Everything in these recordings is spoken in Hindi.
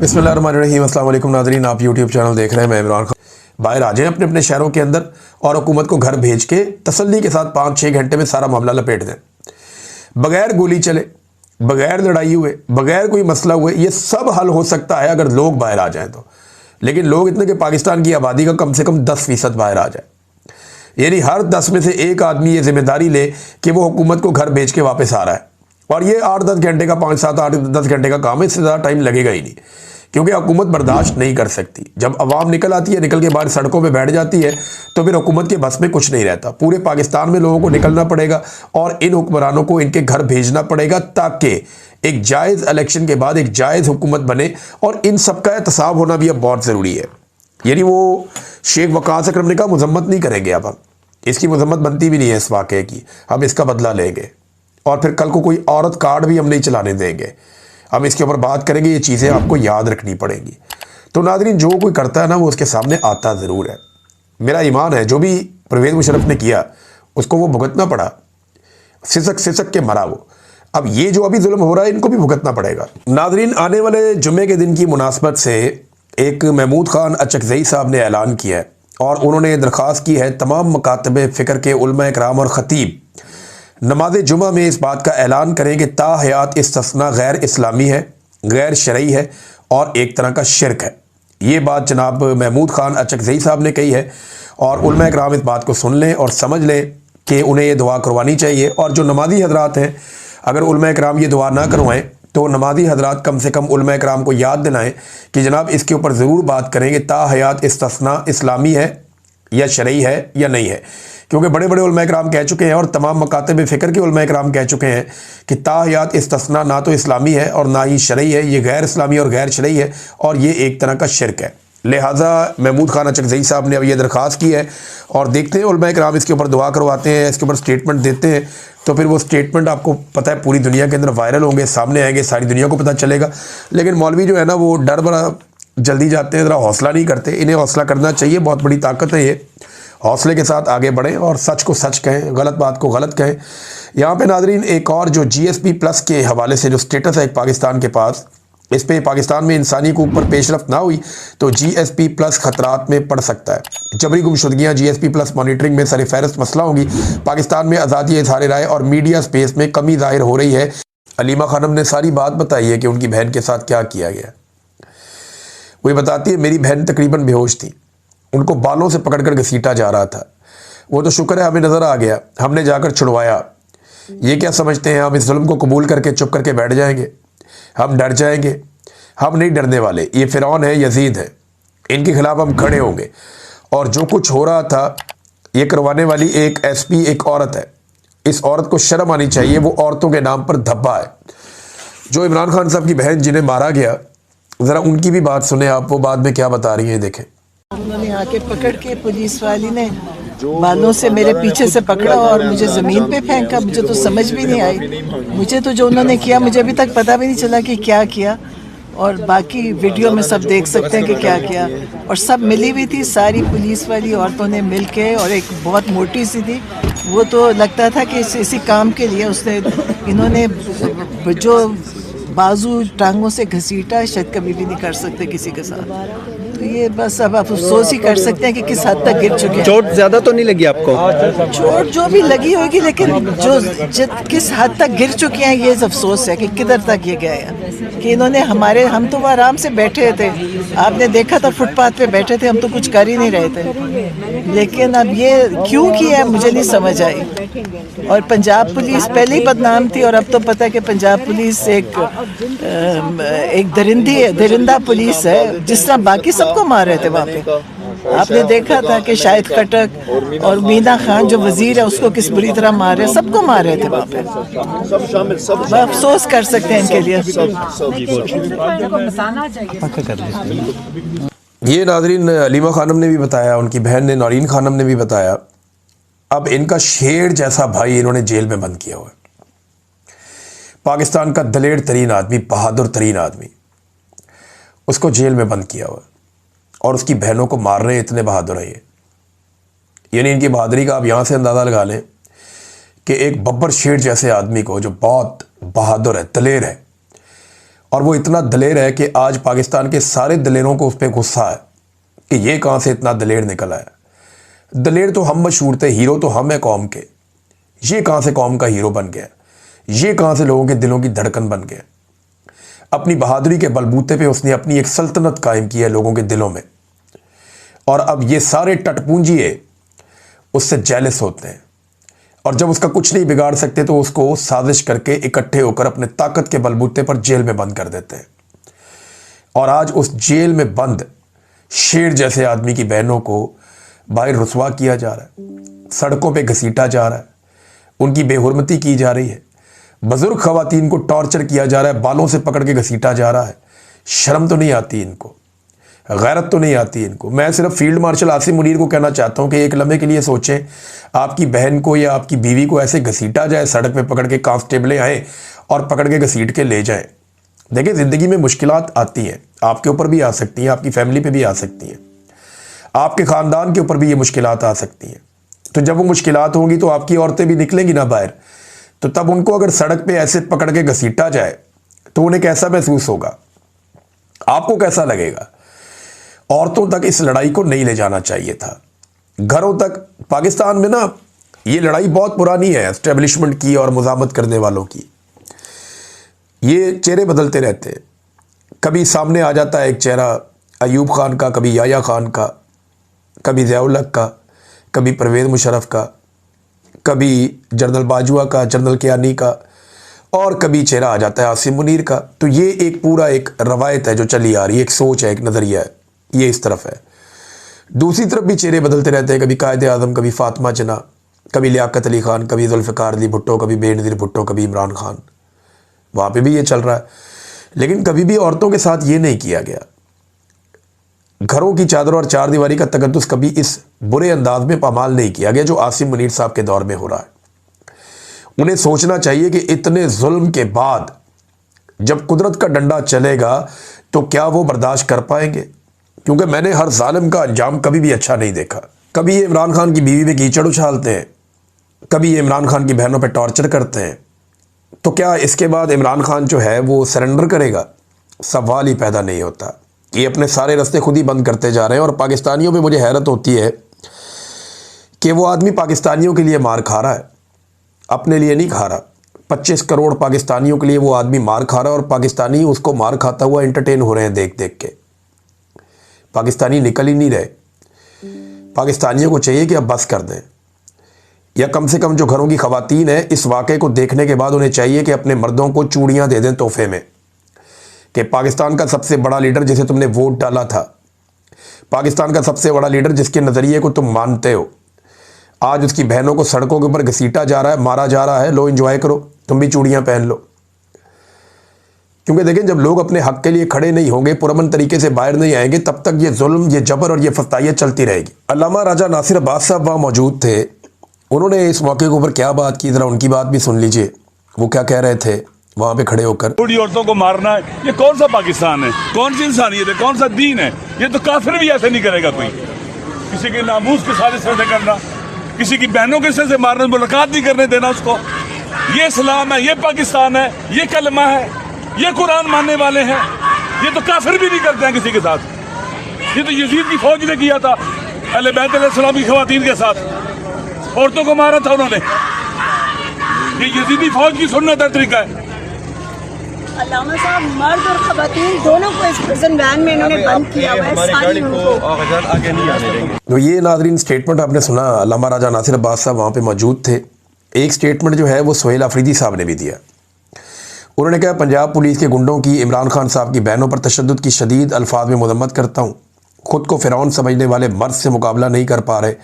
बिस्मिल्लाहिर्रहमानिर्रहीम। अस्सलाम वालेकुम नाज़रीन, आप यूट्यूब चैनल देख रहे हैं। मैं इमरान खान। बाहर आ जाएं अपने अपने शहरों के अंदर और हुकूमत को घर भेज के तसल्ली के साथ 5-6 घंटे में सारा मामला लपेट दें, बगैर गोली चले, बगैर लड़ाई हुए, बगैर कोई मसला हुए। ये सब हल हो सकता है अगर लोग बाहर आ जाएं तो। लेकिन लोग इतने कि पाकिस्तान की आबादी का कम से कम 10% बाहर आ जाए, यानी हर 10 में से एक आदमी ये जिम्मेदारी ले कि वो हुकूमत को घर भेज के वापस आ रहा है। और ये 8-10 घंटे का 5-7-8-10 घंटे का काम है, इससे ज़्यादा टाइम लगेगा ही नहीं, क्योंकि हुकूमत बर्दाश्त नहीं कर सकती। जब अवाम निकल आती है, निकल के बाहर सड़कों पे बैठ जाती है, तो फिर हुकूमत के बस में कुछ नहीं रहता। पूरे पाकिस्तान में लोगों को निकलना पड़ेगा और इन हुक्मरानों को इनके घर भेजना पड़ेगा, ताकि एक जायज़ इलेक्शन के बाद एक जायज़ हुकूमत बने। और इन सबका एहतसाब होना भी अब बहुत ज़रूरी है। यानी वो शेख वकास अकरम ने कहा मजम्मत नहीं करेंगे, अब हम इसकी मजम्मत बनती भी नहीं है इस वाक़े की, हम इसका बदला लेंगे और फिर कल को कोई औरत कार्ड भी हम नहीं चलाने देंगे। हम इसके ऊपर बात करेंगे, ये चीज़ें आपको याद रखनी पड़ेंगी। तो नाज़रीन, जो कोई करता है ना, वो उसके सामने आता ज़रूर है। मेरा ईमान है जो भी परवेज़ मुशर्रफ ने किया उसको वो भुगतना पड़ा, सिसक सिसक के मरा वो। अब ये जो अभी जुल्म हो रहा है, इनको भी भुगतना पड़ेगा। नाज़रीन, आने वाले जुम्मे के दिन की मुनासबत से एक महमूद खान अचकज़ई साहब ने ऐलान किया है और उन्होंने दरख्वास्त की है तमाम मकातब फ़िक्र के उलमा इकराम और ख़तीब नमाज जुमा में इस बात का ऐलान करें कि ताहयात इस्तिस्ना गैर इस्लामी है, गैर शरई है और एक तरह का शिरक है। ये बात जनाब महमूद खान अचकज़ई साहब ने कही है और उलमा इकराम इस बात को सुन लें और समझ लें कि उन्हें ये दुआ करवानी चाहिए। और जो नमाजी हजरात हैं, अगर उलमा इकराम ये दुआ ना करवाएं तो नमाजी हजरात कम से कम उलमा इकराम को याद दिलाएं कि जनाब इसके ऊपर ज़रूर बात करें कि ताहयात इस्तिस्ना इस्लामी है या शरई है या नहीं है। क्योंकि बड़े बड़े उलमा इकराम कह चुके हैं और तमाम मकातब फ़िक्र के उलमा इकराम कह चुके हैं कि ताहयात इस्तिस्ना ना तो इस्लामी है और ना ही शरई है, ये गैर इस्लामी और गैर शरई है और ये एक तरह का शिरक है। लिहाजा महमूद खान अचकज़ई साहब ने अब ये दरख्वास्त की है और देखते हैं उलमा इकराम इसके ऊपर दुआ करवाते हैं, इसके ऊपर स्टेटमेंट देते हैं, तो फिर वो स्टेटमेंट आपको पता है पूरी दुनिया के अंदर वायरल होंगे, सामने आएंगे, सारी दुनिया को पता चलेगा। लेकिन मौलवी जो है ना, वो डर बड़ा जल्दी जाते हैं, ज़रा हौसला नहीं करते। इन्हें हौसला करना चाहिए, बहुत बड़ी ताकत है ये। हौसले के साथ आगे बढ़ें और सच को सच कहें, गलत बात को गलत कहें। यहाँ पे नाजरीन एक और जो GSP+ के हवाले से जो स्टेटस है एक पाकिस्तान के पास, इस पे पाकिस्तान में इंसानी हकूक़ पर पेशरफ्त ना हुई तो GSP+ ख़तरात में पड़ सकता है। जबरी गुमशुदगियाँ GSP+ मॉनिटरिंग में सर फहरिस्त मसला होंगी। पाकिस्तान में आज़ादी इज़हार राय और मीडिया स्पेस में कमी ज़ाहिर हो रही है। अलीमा खानम ने सारी बात बताई है कि उनकी बहन के साथ क्या किया गया। वो ये बताती है, मेरी बहन तकरीबन बेहोश थी, उनको बालों से पकड़कर घसीटा जा रहा था। वो तो शुक्र है हमें नज़र आ गया, हमने जाकर छुड़वाया। ये क्या समझते हैं हम इस जुल्म को कबूल करके चुप करके बैठ जाएंगे? हम डर जाएंगे? हम नहीं डरने वाले। ये फ़िरौन है, यजीद है, इनके खिलाफ हम खड़े होंगे। और जो कुछ हो रहा था, ये करवाने वाली एक SP एक औरत है। इस औरत को शर्म आनी चाहिए, वो औरतों के नाम पर धब्बा है। जो इमरान खान साहब की बहन जिन्हें मारा गया, ज़रा उनकी भी बात सुने आप, वो बाद में क्या बता रही हैं, देखें। उन्होंने आके पकड़ के, पुलिस वाली ने बालों से मेरे पीछे से पकड़ा और मुझे ज़मीन पे फेंका। मुझे तो समझ भी नहीं आई। मुझे तो जो उन्होंने किया, मुझे अभी तक पता भी नहीं चला कि क्या किया। और बाकी वीडियो में सब देख सकते हैं कि क्या किया। और सब मिली हुई थी, सारी पुलिस वाली औरतों ने मिल के, और एक बहुत मोटी सी थी, वो तो लगता था कि इसी काम के लिए उसने, इन्होंने जो बाजू टांगों से घसीटा, शायद कभी भी नहीं कर सकते किसी के साथ। तो ये बस अब आप अफसोस ही कर सकते हैं कि किस हद तक गिर चुके हैं। चोट ज्यादा तो नहीं लगी आपको? चोट जो भी लगी होगी, लेकिन जो किस हद तक गिर चुके हैं, ये अफसोस है कि किधर तक ये गए हैं। कि इन्होंने हम तो आराम से बैठे थे, आपने देखा था फुटपाथ पे बैठे थे, हम तो कुछ कर ही नहीं रहे थे। लेकिन अब ये क्यों किया है मुझे नहीं समझ आई। और पंजाब पुलिस पहले ही बदनाम थी, और अब तो पता है कि पंजाब पुलिस एक दरिंदा पुलिस है, जिस तरह बाकी सबको मार रहे थे वहाँ पे। आपने देखा था कि शाहिद खटक और मीना खान जो वजीर है, उसको किस बुरी तरह मार रहे, सबको मार रहे थे वहाँ पे। अफसोस कर सकते हैं इनके लिए। ये नाजरीन अलीमा खानम ने भी बताया, उनकी बहन ने नौरीन खानम ने भी बताया। अब इनका शेर जैसा भाई इन्होंने जेल में बंद किया हुआ है। पाकिस्तान का दलेर तरीन आदमी, बहादुर तरीन आदमी, उसको जेल में बंद किया हुआ है और उसकी बहनों को मार रहे हैं। इतने बहादुर है ये। यानी इनकी बहादुरी का आप यहाँ से अंदाज़ा लगा लें कि एक बब्बर शेर जैसे आदमी को, जो बहुत बहादुर है, दलेर है, और वो इतना दलेर है कि आज पाकिस्तान के सारे दलेरों को उस पर गुस्सा है कि ये कहाँ से इतना दलेर निकल आया। दलेर तो हम मशहूर थे, हीरो तो हम हैं कौम के, ये कहाँ से कौम का हीरो बन गया, ये कहाँ से लोगों के दिलों की धड़कन बन गया। अपनी बहादुरी के बलबूते पे उसने अपनी एक सल्तनत कायम की है लोगों के दिलों में, और अब ये सारे टटपूंजिए उससे जेलस होते हैं, और जब उसका कुछ नहीं बिगाड़ सकते तो उसको साजिश करके इकट्ठे होकर अपने ताकत के बलबूते पर जेल में बंद कर देते हैं। और आज उस जेल में बंद शेर जैसे आदमी की बहनों को बाहर रुसवा किया जा रहा है, सड़कों पे घसीटा जा रहा है, उनकी बेहुरमती की जा रही है, बुजुर्ग खवातीन को टॉर्चर किया जा रहा है, बालों से पकड़ के घसीटा जा रहा है। शर्म तो नहीं आती इनको, गैरत तो नहीं आती इनको। मैं सिर्फ फील्ड मार्शल आसिम मुनीर को कहना चाहता हूं कि एक लम्हे के लिए सोचें, आपकी बहन को या आपकी बीवी को ऐसे घसीटा जाए, सड़क पे पकड़ के कांस्टेबलें आए और पकड़ के घसीट के ले जाएं। देखिए, ज़िंदगी में मुश्किलात आती हैं, आपके ऊपर भी आ सकती हैं, आपकी फैमिली पे भी आ सकती हैं, आपके ख़ानदान के ऊपर भी ये मुश्किलात आ सकती हैं। तो जब वो मुश्किलात होंगी तो आपकी औरतें भी निकलेंगी ना बाहर, तो तब उनको अगर सड़क पे ऐसे पकड़ के घसीटा जाए तो उन्हें कैसा महसूस होगा, आपको कैसा लगेगा। औरतों तक इस लड़ाई को नहीं ले जाना चाहिए था, घरों तक। पाकिस्तान में ना ये लड़ाई बहुत पुरानी है एस्टेब्लिशमेंट की और मुज़ामत करने वालों की। ये चेहरे बदलते रहते हैं, कभी सामने आ जाता है एक चेहरा अयूब खान का, कभी याया खान का, कभी ज़िया-उल हक का, कभी परवेज़ मुशर्रफ का, कभी जनरल बाजवा का, जनरल कियानी का, और कभी चेहरा आ जाता है आसिम मुनीर का। तो ये एक पूरा एक रवायत है जो चली आ रही है, एक सोच है, एक नज़रिया है, ये इस तरफ है। दूसरी तरफ भी चेहरे बदलते रहते हैं, कभी कायद आज़म, कभी फातिमा जना, कभी लियाकत अली खान, कभी जुल्फ़िकार अली भुट्टो, कभी बेनज़ीर भुट्टो, कभी इमरान खान, वहाँ पे भी ये चल रहा है। लेकिन कभी भी औरतों के साथ ये नहीं किया गया। घरों की चादर और चार दीवारी का तकद्दुस कभी इस बुरे अंदाज में पामाल नहीं किया गया जो आसिम मुनीर साहब के दौर में हो रहा है। उन्हें सोचना चाहिए कि इतने जुल्म के बाद जब कुदरत का डंडा चलेगा तो क्या वो बर्दाश्त कर पाएंगे, क्योंकि मैंने हर जालिम का अंजाम कभी भी अच्छा नहीं देखा। कभी ये इमरान खान की बीवी पे कीचड़ उछालते हैं, कभी ये इमरान खान की बहनों पे टॉर्चर करते हैं, तो क्या इसके बाद इमरान खान जो है वो सरेंडर करेगा? सवाल ही पैदा नहीं होता। ये अपने सारे रास्ते खुद ही बंद करते जा रहे हैं। और पाकिस्तानियों पे मुझे हैरत होती है कि वो आदमी पाकिस्तानियों के लिए मार खा रहा है, अपने लिए नहीं खा रहा। 25 करोड़ पाकिस्तानियों के लिए वो आदमी मार खा रहा है और पाकिस्तानी उसको मार खाता हुआ एंटरटेन हो रहे हैं देख देख के। पाकिस्तानी निकल ही नहीं रहे। पाकिस्तानियों को चाहिए कि अब बस कर दें, या कम से कम जो घरों की खवातीन है इस वाक़े को देखने के बाद उन्हें चाहिए कि अपने मर्दों को चूड़ियाँ दे दें तोहफे में, कि पाकिस्तान का सबसे बड़ा लीडर जिसे तुमने वोट डाला था, पाकिस्तान का सबसे बड़ा लीडर जिसके नज़रिए को तुम मानते हो, आज उसकी बहनों को सड़कों के ऊपर घसीटा जा रहा है, मारा जा रहा है। लो एंजॉय करो, तुम भी चूड़ियाँ पहन लो। क्योंकि देखें, जब लोग अपने हक के लिए खड़े नहीं होंगे, पुरअमन तरीके से बाहर नहीं आएंगे, तब तक ये जुल्म, ये जबर और ये फस्तायत चलती रहेगी। अल्लामा राजा नासिर अब्बास साहब वहाँ मौजूद थे। उन्होंने इस मौके के ऊपर क्या बात की, ज़रा उनकी बात भी सुन लीजिए। वो क्या कह रहे थे वहाँ पे खड़े होकर। बूढ़ी औरतों को मारना है, ये कौन सा पाकिस्तान है, कौन सी इंसानियत है, कौन सा दीन है? ये तो काफिर भी ऐसे नहीं करेगा कोई। किसी के नामूस के साथ इस तरह से करना, किसी की बहनों के से मारना, मुलाकात नहीं करने देना उसको। ये इस्लाम है, ये पाकिस्तान है, ये कलमा है, ये कुरान मानने वाले हैं। ये तो काफिर भी नहीं करते हैं किसी के साथ। ये तो यजीद की फौज ने किया था अहले बैत अलैहिस्सलाम की खवातीन के साथ, औरतों को मारा था उन्होंने। ये यजीदी फौज की सुन्नत है, तरीका है। अल्लामा साहब, मर्द और खवातीन दोनों को इस प्रिजन वैन में इन्होंने बंद किया हुआ है, सारी उनको। तो ये नाज़रीन स्टेटमेंट आपने सुना, अल्लामा राजा नासिर अब्बास साहब वहाँ पे मौजूद थे। एक स्टेटमेंट जो है वो सुहेल अफरीदी साहब ने भी दिया। उन्होंने कहा, पंजाब पुलिस के गुंडों की इमरान खान साहब की बहनों पर तशद्दुद की शदीद अल्फाज में मजम्मत करता हूँ। खुद को फ़िरौन समझने वाले मर्द से मुकाबला नहीं कर पा रहे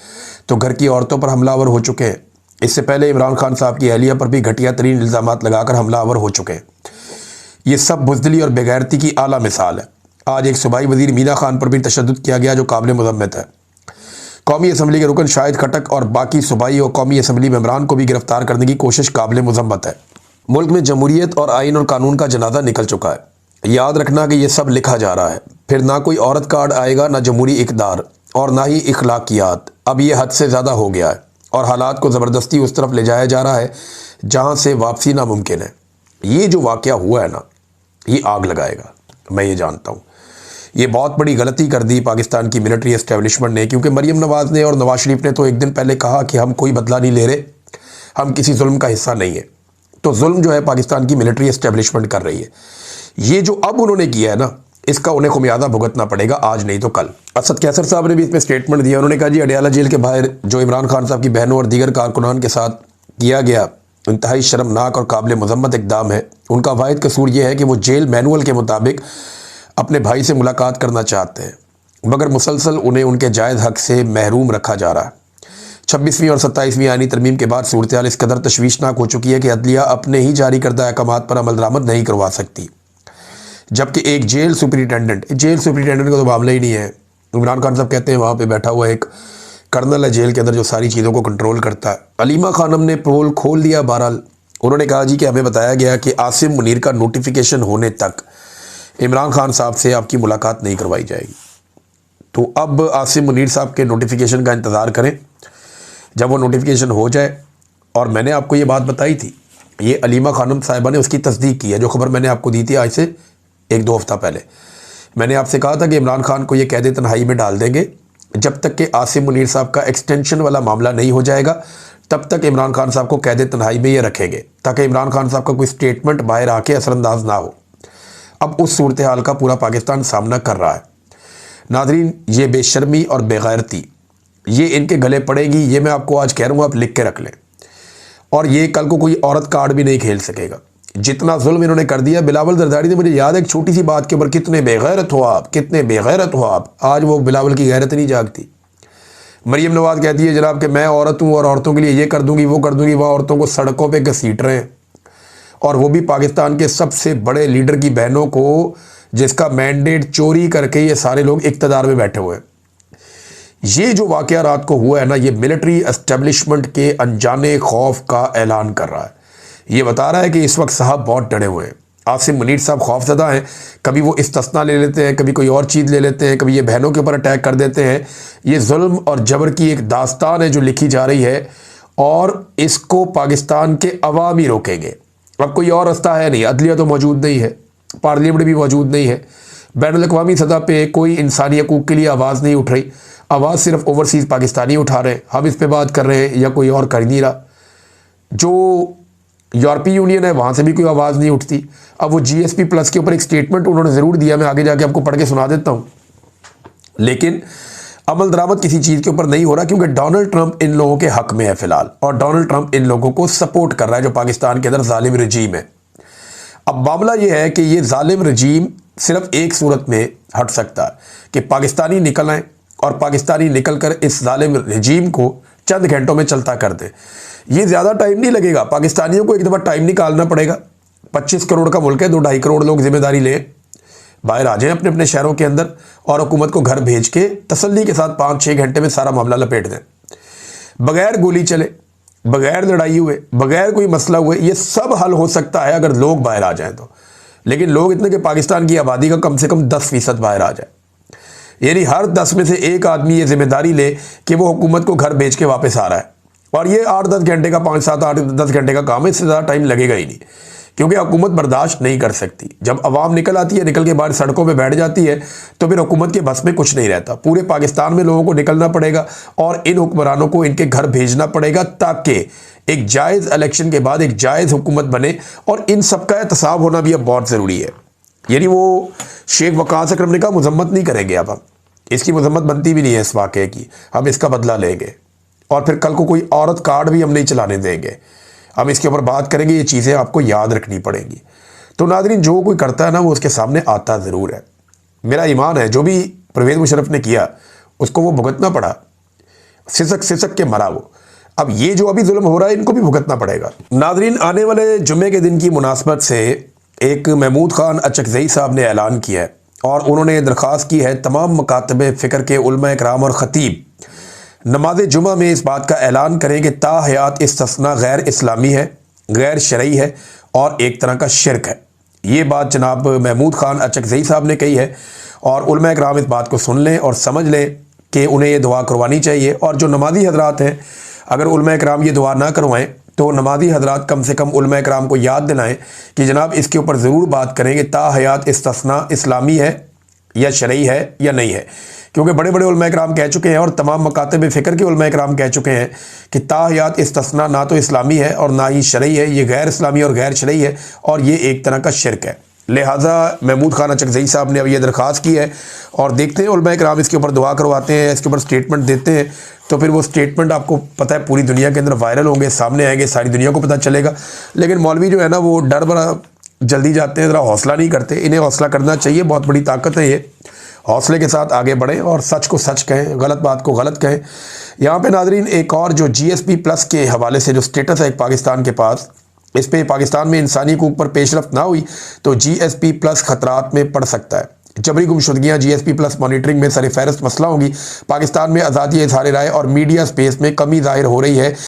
तो घर की औरतों पर हमलावर हो चुके हैं। इससे पहले इमरान खान साहब की अहलिया पर भी घटिया तरीन इल्ज़ामात लगाकर हमलावर हो चुके हैं। ये सब बुज़दिली और बेगैरती की आला मिसाल है। आज एक सूबाई वज़ीर मीना खान पर भी तशद्दुद किया गया जो काबिल मज़म्मत है। कौमी असम्बली के रुकन शाहिद खटक और बाकी सूबाई और कौमी असम्बली मेंबरान को भी गिरफ्तार करने की कोशिश काबिल मज़म्मत है। मुल्क में जमहूरियत और आइन और कानून का जनाजा निकल चुका है। याद रखना कि ये सब लिखा जा रहा है, फिर ना कोई औरत कार्ड आएगा, ना जमहूरी इक़दार और ना ही इखलाकियात। अब ये हद से ज़्यादा हो गया है और हालात को ज़बरदस्ती उस तरफ ले जाया जा रहा है जहाँ से वापसी नामुमकिन है। ये जो वाक़या हुआ है ना, ये आग लगाएगा, मैं ये जानता हूँ। ये बहुत बड़ी गलती कर दी पाकिस्तान की मिलिट्री एस्टेब्लिशमेंट ने, क्योंकि मरीम नवाज़ ने और नवाज शरीफ ने तो एक दिन पहले कहा कि हम कोई बदला नहीं ले रहे, हम किसी जुल्म का हिस्सा नहीं है। तो जुल्म जो है पाकिस्तान की मिलिट्री एस्टेब्लिशमेंट कर रही है। ये जो अब उन्होंने किया है ना, इसका उन्हें खुमियाजा भुगतना पड़ेगा, आज नहीं तो कल। असद कैसर साहब ने भी इसमें स्टेटमेंट दिया। उन्होंने कहा जी अडियाला जेल के बाहर जो इमरान खान साहब की बहनों और दीगर कारकुनान के साथ किया गया इंतहाई शर्मनाक और काबिल मजम्मत इक़दाम है। उनका वाहिद कसूर ये है कि वो जेल मैनुअल के मुताबिक अपने भाई से मुलाकात करना चाहते हैं, मगर मुसलसल उन्हें उनके जायज़ हक से महरूम रखा जा रहा है। 26वीं और 27वीं आईनी तरमीम के बाद सूरत हाल इस कदर तशवीशनाक हो चुकी है कि अदलिया अपने ही जारी करदा अहकामात पर अमल दरामद नहीं करवा सकती, जबकि एक जेल सुपरिटेंडेंट का तो मामला ही नहीं है। इमरान खान साहब कहते हैं वहाँ पे बैठा हुआ एक कर्नल है जेल के अंदर जो सारी चीज़ों को कंट्रोल करता है। अलीमा खानम ने पोल खोल दिया। बहरहाल उन्होंने कहा जी कि हमें बताया गया कि आसिम मुनीर का नोटिफिकेशन होने तक इमरान खान साहब से आपकी मुलाकात नहीं करवाई जाएगी। तो अब आसिम मुनीर साहब के नोटिफिकेशन का इंतज़ार करें, जब वो नोटिफिकेशन हो जाए। और मैंने आपको ये बात बताई थी, ये अलीमा खानम साहिबा ने उसकी तस्दीक की है। जो खबर मैंने आपको दी थी आज से 1-2 हफ्ता पहले, मैंने आपसे कहा था कि इमरान खान को ये कैद तन्हाई में डाल देंगे जब तक कि आसिम मुनीर साहब का एक्सटेंशन वाला मामला नहीं हो जाएगा, तब तक इमरान खान साहब को कैद तन्हाई में ये रखेंगे ताकि इमरान खान साहब का कोई स्टेटमेंट बाहर आके असरअंदाज ना हो। अब उस सूरत हाल का पूरा पाकिस्तान सामना कर रहा है। नाज़रीन, ये बेशर्मी और बेगैरती ये इनके गले पड़ेगी, ये मैं आपको आज कह रहा हूँ, आप लिख के रख लें। और ये कल को कोई औरत कार्ड भी नहीं खेल सकेगा। जितना जुल्म इन्होंने कर दिया, बिलावल जरदारी ने, मुझे याद है एक छोटी सी बात के ऊपर कितने बेगैरत हो आप, कितने बेगैरत हो आप। आज वो बिलावल की गैरत नहीं जागती। मरीम नवाज़ कहती है जनाब कि मैं औरत हूँ और औरतों के लिए ये कर दूँगी वो कर दूँगी। वह औरतों को सड़कों पर घसीट रहे हैं, और वो भी पाकिस्तान के सबसे बड़े लीडर की बहनों को, जिसका मैंडेट चोरी करके ये सारे लोग इक़्तिदार में बैठे हुए हैं। ये जो वाक़या रात को हुआ है ना, ये मिलिट्री एस्टेब्लिशमेंट के अनजाने खौफ का ऐलान कर रहा है। ये बता रहा है कि इस वक्त साहब बहुत डरे हुए हैं। आसिम मुनीर साहब खौफजदा हैं। कभी वो इस्तिस्ना ले लेते हैं, कभी कोई और चीज़ ले लेते हैं, कभी ये बहनों के ऊपर अटैक कर देते हैं। ये जुल्म और जबर की एक दास्तान है जो लिखी जा रही है, और इसको पाकिस्तान के अवाम ही रोकेंगे। अब कोई और रास्ता है नहीं। अदलिया तो मौजूद नहीं है, पार्लियामेंट भी मौजूद नहीं है, बैनुल-अक़वामी सतह पे कोई इंसानी हकूक़ के लिए आवाज़ नहीं उठ रही। आवाज़ सिर्फ ओवरसीज़ पाकिस्तानी उठा रहे हैं। हम इस पे बात कर रहे हैं या कोई और कर नहीं रहा। जो यूरोपीय यूनियन है वहाँ से भी कोई आवाज़ नहीं उठती। अब वो GSP+ के ऊपर एक स्टेटमेंट उन्होंने ज़रूर दिया, मैं आगे जाके आपको पढ़ के सुना देता हूँ, लेकिन अमल दरामद किसी चीज़ के ऊपर नहीं हो रहा, क्योंकि डोनाल्ड ट्रंप इन लोगों के हक में है फ़िलहाल, और डोनाल्ड ट्रंप इन लोगों को सपोर्ट कर रहा है जो पाकिस्तान के अंदर जालिम रजीम है। अब मामला ये है कि ये जालिम रजीम सिर्फ एक सूरत में हट सकता है कि पाकिस्तानी निकल आएँ और पाकिस्तानी निकल कर इस जालिम रजीम को चंद घंटों में चलता कर दे। ये ज़्यादा टाइम नहीं लगेगा, पाकिस्तानियों को एक दफ़ा टाइम निकालना पड़ेगा। 25 करोड़ का मुल्क है, 2-2.5 करोड़ लोग जिम्मेदारी लें, बाहर आ जाएं अपने अपने शहरों के अंदर, और हुकूमत को घर भेज के तसल्ली के साथ 5-6 घंटे में सारा मामला लपेट दें। बगैर गोली चले, बगैर लड़ाई हुए, बगैर कोई मसला हुए, ये सब हल हो सकता है अगर लोग बाहर आ जाएं तो। लेकिन लोग इतने कि पाकिस्तान की आबादी का कम से कम 10% बाहर आ जाए, यानी हर 10 में से एक आदमी ये जिम्मेदारी ले कि वो हुकूमत को घर भेज के वापस आ रहा है। और ये 8-10 घंटे का, 5-7-8-10 घंटे का काम है, इससे ज़्यादा टाइम लगेगा ही नहीं, क्योंकि हुकूमत बर्दाश्त नहीं कर सकती। जब अवाम निकल आती है, निकल के बाहर सड़कों पे बैठ जाती है, तो फिर हुकूमत के बस में कुछ नहीं रहता। पूरे पाकिस्तान में लोगों को निकलना पड़ेगा और इन हुक्मरानों को इनके घर भेजना पड़ेगा, ताकि एक जायज़ इलेक्शन के बाद एक जायज़ हुकूमत बने। और इन सबका एहतसाब होना भी अब बहुत ज़रूरी है। यानी वो शेख वकास अकरम ने कहा मजम्मत नहीं करेंगे, अब हम इसकी मजम्मत बनती भी नहीं है इस वाक़े की, हम इसका बदला लेंगे, और फिर कल को कोई औरत कार्ड भी हम नहीं चलाने देंगे। हम इसके ऊपर बात करेंगे, ये चीज़ें आपको याद रखनी पड़ेंगी। तो नाज़रीन, जो कोई करता है ना, वो उसके सामने आता ज़रूर है। मेरा ईमान है जो भी परवेज़ मुशर्रफ ने किया उसको वो भुगतना पड़ा, सिसक सिसक के मरा वो। अब ये जो अभी जुल्म हो रहा है, इनको भी भुगतना पड़ेगा। नाज़रीन, आने वाले जुम्मे के दिन की मुनासबत से एक महमूद खान अचकज़ई साहब ने ऐलान किया है, और उन्होंने दरख्वास्त की है तमाम मकातब फ़िक्र के उलमा इकराम और ख़तीब नमाज जुमा में इस बात का ऐलान करें कि ताहयात इस्तिस्ना गैर इस्लामी है, गैर शरई है और एक तरह का शिरक है। ये बात जनाब महमूद खान अचकज़ई साहब ने कही है, और उलमा इकराम इस बात को सुन लें और समझ लें कि उन्हें ये दुआ करवानी चाहिए। और जो नमाजी हजरात हैं, अगर उलमा इकराम ये दुआ ना करवाएं तो नमाजी हजरात कम से कम उलमा कराम को याद दिलाएं कि जनाब इसके ऊपर ज़रूर बात करेंगे ता हयात इस्तिस्ना इस्लामी है या शरई है या नहीं है, क्योंकि बड़े बड़े उलमा कराम कह चुके हैं और तमाम मकातब फ़िक्र के उलमा कराम कह चुके हैं कि ता हयात इस्तिस्ना ना तो इस्लामी है और ना ही शरई है, ये गैर इस्लामी और गैर शरई है और ये एक तरह का शिरक है। लिहाजा महमूद खान अचकज़ई साहब ने अब ये दरख्वास्त की है और देखते हैं उलमा कराम इसके ऊपर दुआ करवाते हैं, इसके ऊपर स्टेटमेंट देते हैं, तो फिर वो स्टेटमेंट आपको पता है पूरी दुनिया के अंदर वायरल होंगे, सामने आएंगे, सारी दुनिया को पता चलेगा। लेकिन मौलवी जो है ना वो डर बड़ा जल्दी जाते हैं, ज़रा हौसला नहीं करते, इन्हें हौसला करना चाहिए, बहुत बड़ी ताकत है ये, हौसले के साथ आगे बढ़ें और सच को सच कहें, गलत बात को गलत कहें। यहाँ पे नाजरीन एक और जो GSP+ के हवाले से जो स्टेटस है एक पाकिस्तान के पास, इस पे पाकिस्तान में इंसानी हकूक़ पर पेशरफ्त ना हुई तो GSP+ खतरात में पड़ सकता है। जबरी गुमशुदगियाँ GSP+ मॉनिटरिंग में सर फहरिस्त मसला होंगी। पाकिस्तान में आज़ादी इज़हार राय और मीडिया स्पेस में कमी ज़ाहिर हो रही है।